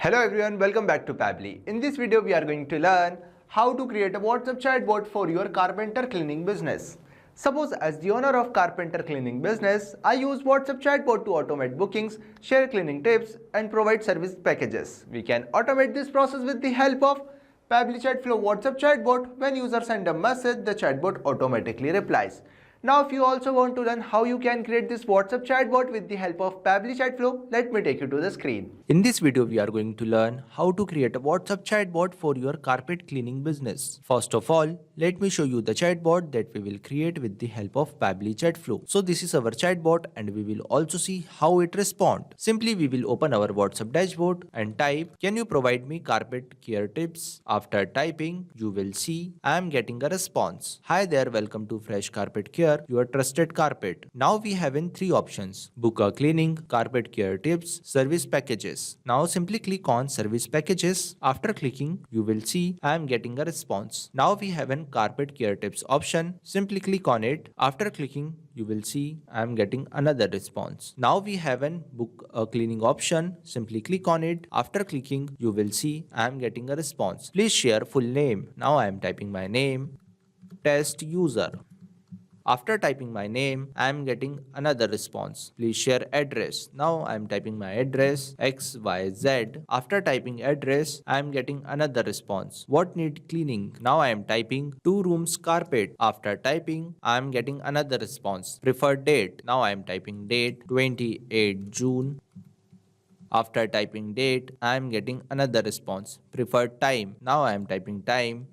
Hello everyone, welcome back to Pabbly. In this video, we are going to learn how to create a WhatsApp chatbot for your carpenter cleaning business. Suppose as the owner of carpenter cleaning business, I use WhatsApp chatbot to automate bookings, share cleaning tips and provide service packages. We can automate this process with the help of Pabbly Chatflow WhatsApp chatbot. When user send a message, the chatbot automatically replies. Now if you also want to learn how you can create this WhatsApp chatbot with the help of Pabbly Chatflow, let me take you to the screen. In this video, we are going to learn how to create a WhatsApp chatbot for your carpet cleaning business. First of all, let me show you the chatbot that we will create with the help of Pabbly Chatflow. So this is our chatbot and we will also see how it responds. Simply we will open our WhatsApp dashboard and type, "Can you provide me carpet care tips?" After typing, you will see I am getting a response. "Hi there, welcome to Fresh Carpet Care, your trusted carpet." Now we have in three options: book a cleaning, carpet care tips, service packages. Now simply click on service packages. After clicking, you will see I am getting a response. Now we have an carpet care tips option. Simply click on it. After clicking, you will see I am getting another response. Now we have an book a cleaning option. Simply click on it. After clicking, you will see I am getting a response. Please share full name. Now I am typing my name, test user. After typing my name, I am getting another response. Please share address. Now I am typing my address XYZ. After typing address, I am getting another response. What need cleaning? Now I am typing 2 rooms carpet. After typing, I am getting another response. Preferred date. Now I am typing date 28 June. After typing date, I am getting another response. Preferred time. Now I am typing time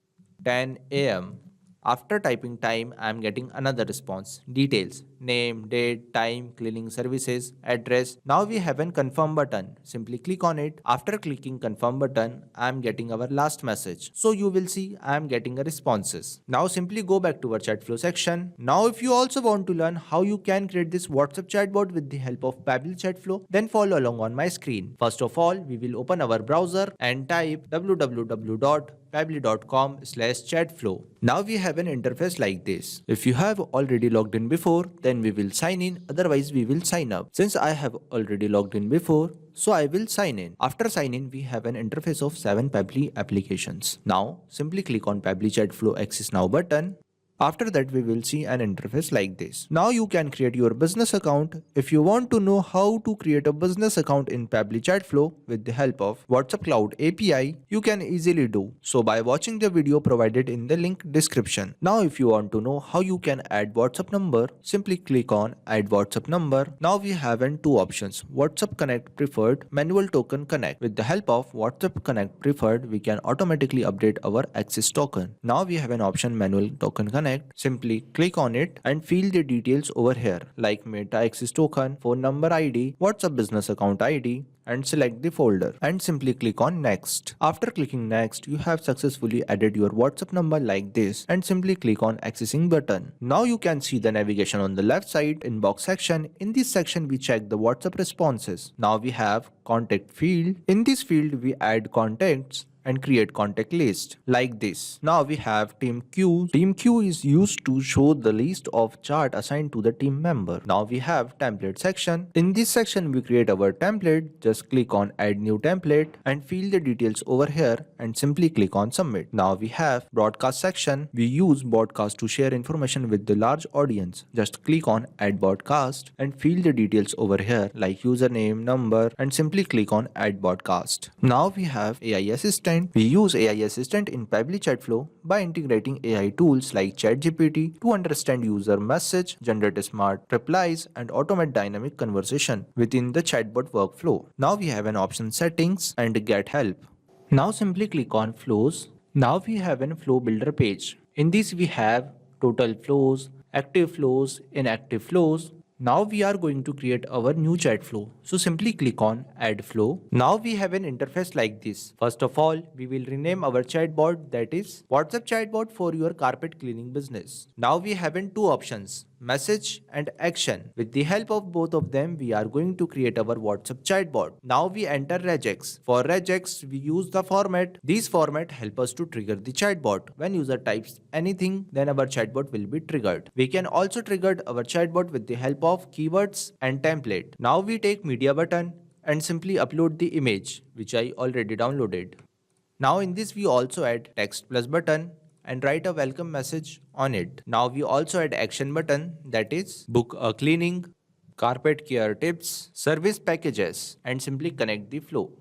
10 a.m. After typing time, I am getting another response. Details: name, date, time, cleaning services, address. Now we have a confirm button. Simply click on it. After clicking confirm button, I am getting our last message. So you will see I am getting a responses. Now simply go back to our Chatflow section. Now if you also want to learn how you can create this WhatsApp chatbot with the help of Pabbly Chatflow, then follow along on my screen. First of all, we will open our browser and type www.pabbly.com/chatflow. Now we have an interface like this. If you have already logged in before, then we will sign in, otherwise we will sign up. Since I have already logged in before, so I will sign in. After sign in, we have an interface of 7 Pabbly applications. Now simply click on Pabbly Chatflow Access Now button. After that, we will see an interface like this. Now you can create your business account. If you want to know how to create a business account in Pabbly Chatflow with the help of WhatsApp Cloud API, you can easily do so by watching the video provided in the link description. Now if you want to know how you can add WhatsApp number, simply click on Add WhatsApp number. Now we have two options: WhatsApp Connect Preferred, Manual Token Connect. With the help of WhatsApp Connect Preferred, we can automatically update our access token. Now we have an option Manual Token Connect. Simply click on it and fill the details over here like Meta access token, phone number ID, WhatsApp business account ID, and select the folder and simply click on next. After clicking next, you have successfully added your WhatsApp number like this and simply click on accessing button. Now you can see the navigation on the left side inbox section. In this section, we check the WhatsApp responses. Now we have contact field. In this field, we add contacts and create contact list like this. Now we have team queue. Team queue is used to show the list of chart assigned to the team member. Now we have template section. In this section, we create our template. Just click on add new template and fill the details over here and simply click on submit. Now we have broadcast section. We use broadcast to share information with the large audience. Just click on add broadcast and fill the details over here like username, number, and simply click on add broadcast. Now we have AI assistant. We use AI assistant in Pabbly Chatflow by integrating AI tools like ChatGPT to understand user message, generate smart replies, and automate dynamic conversation within the chatbot workflow. Now we have an option settings and get help. Now simply click on flows. Now we have a flow builder page. In this we have total flows, active flows, inactive flows. Now we are going to create our new chat flow. So simply click on add flow. Now we have an interface like this. First of all, we will rename our chatbot, that is WhatsApp chatbot for your carpet cleaning business. Now we have two options: message and action. With the help of both of them, we are going to create our WhatsApp chatbot. Now we enter regex. For regex, we use the format. These format help us to trigger the chatbot. When user types anything, then our chatbot will be triggered. We can also trigger our chatbot with the help of keywords and template. Now we take media button and simply upload the image which I already downloaded. Now in this we also add text plus button and write a welcome message on it. Now we also add action button, that is book a cleaning, carpet care tips, service packages, and simply connect the flow.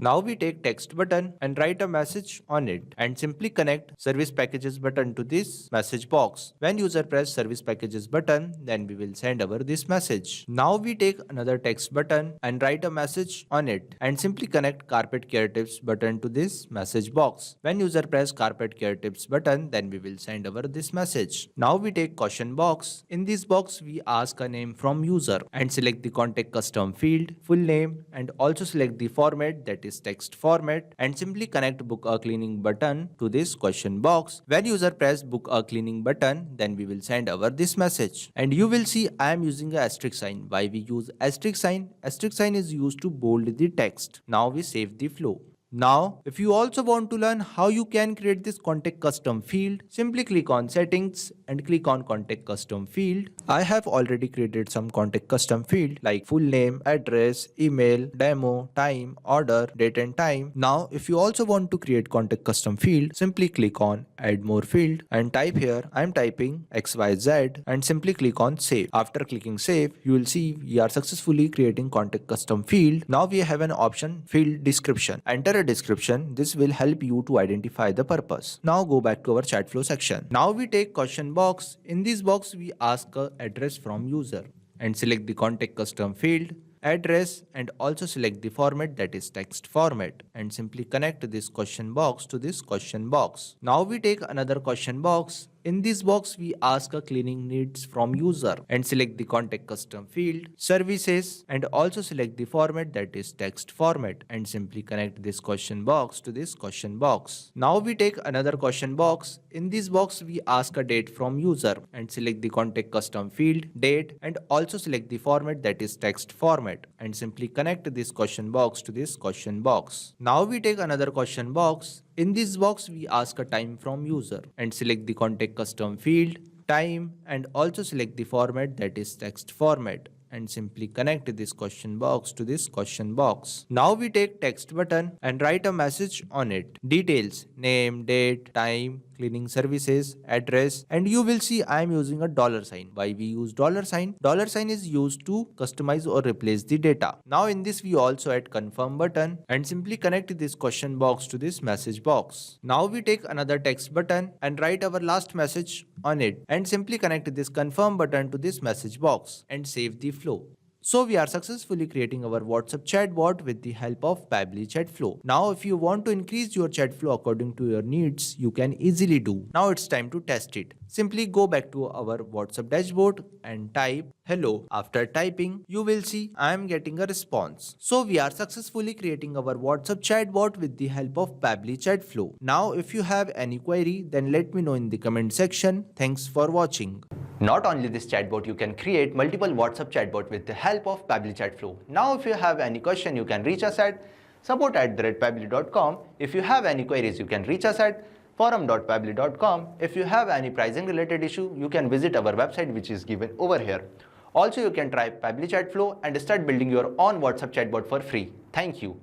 Now we take text button and write a message on it and simply connect service packages button to this message box. When user press service packages button, then we will send over this message. Now we take another text button and write a message on it and simply connect carpet care tips button to this message box. When user press carpet care tips button, then we will send over this message. Now we take question box. In this box we ask a name from user and select the contact custom field, full name, and also select the format, that is text format, and simply connect book a cleaning button to this question box. When user press book a cleaning button, then we will send over this message. And you will see I am using a asterisk sign. Why we use asterisk sign? Asterisk sign is used to bold the text. Now we save the flow. Now, if you also want to learn how you can create this contact custom field, simply click on settings and click on contact custom field. I have already created some contact custom field like full name, address, email, demo, time, order, date and time. Now, if you also want to create contact custom field, simply click on add more field and type here I am typing XYZ and simply click on save. After clicking save, you will see we are successfully creating contact custom field. Now we have an option field description. Enter a description. This will help you to identify the purpose. Now go back to our Chatflow section. Now we take question box. In this box we ask a address from user and select the contact custom field, address, and also select the format, that is text format, and simply connect this question box to this question box. Now we take another question box. In this box we ask a cleaning needs from user and select the contact custom field, services, and also select the format, that is text format, and simply connect this question box to this question box. Now we take another question box. In this box we ask a date from user and select the contact custom field, date, and also select the format, that is text format, and simply connect this question box to this question box. Now we take another question box. In this box we ask a time from user and select the contact custom field, time, and also select the format, that is text format, and simply connect this question box to this question box. Now we take text button and write a message on it. Details, name, date, time, cleaning services, address, and you will see I am using a dollar sign. Why we use dollar sign? Dollar sign is used to customize or replace the data. Now in this we also add confirm button and simply connect this question box to this message box. Now we take another text button and write our last message on it and simply connect this confirm button to this message box and save the flow. So we are successfully creating our WhatsApp chatbot with the help of Pabbly Chatflow. Now if you want to increase your chat flow according to your needs, you can easily do. Now it's time to test it. Simply go back to our WhatsApp dashboard and type hello. After typing, you will see I am getting a response. So we are successfully creating our WhatsApp chatbot with the help of Pabbly Chatflow. Now if you have any query, then let me know in the comment section. Thanks for watching. Not only this chatbot, you can create multiple WhatsApp chatbot with the help of Pabbly Chatflow. Now if you have any question, you can reach us at support@pabbly.com. If you have any queries, you can reach us at forum.pabbly.com. If you have any pricing related issue, you can visit our website which is given over here. Also, you can try Pabbly Chatflow and start building your own WhatsApp chatbot for free. Thank you.